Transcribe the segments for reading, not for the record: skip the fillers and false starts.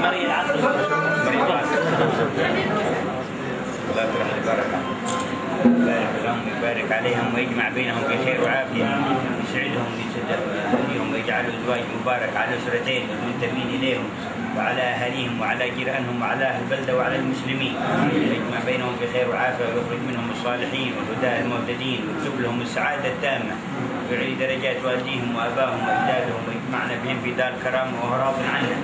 مريم العصر. مريم العصر. الله يطرح البركة. يبارك لهم ويبارك عليهم ويجمع بينهم بخير وعافية، يسعدهم ويسعدهم ويجعل الزواج مبارك على الأسرتين والمنتمين إليهم وعلى أهاليهم وعلى جيرانهم وعلى أهل البلدة وعلى المسلمين، يجمع بينهم بخير وعافية ويخرج منهم الصالحين والهداة المهتدين ويكتب لهم السعادة التامة ويعلي درجات والديهم وآبائهم وأجدادهم ويجمعنا بهم في دار كرامة وهراب عنه،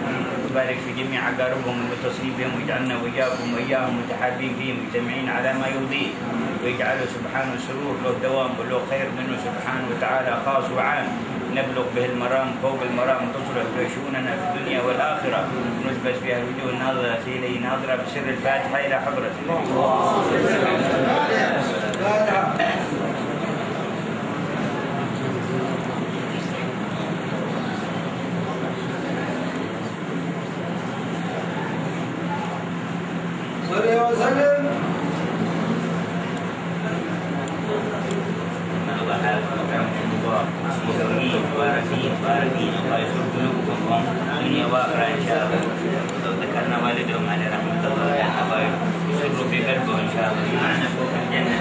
ويبارك في جميع أقاربهم المتصلين بهم ويجعلنا وإياكم وإياهم متحابين فيهم مجتمعين على ما يرضيه، ويجعله سبحانه السرور له دوام وله خير منه سبحانه وتعالى خاص وعام، نبلغ به المرام فوق المرام تصلح به شؤوننا في الدنيا والآخرة، ونثبت فيها الوجوه الناظرة إليه ناظرة بسر الفاتحة إلى حضرة صلي وسلم. مباركين الله يسر قلوبكم دنيا واخره ان شاء الله. لو ذكرنا والدهم عليه رحمه الله يعني الله يسر في قلبه ان شاء الله معنا فوق الجنه.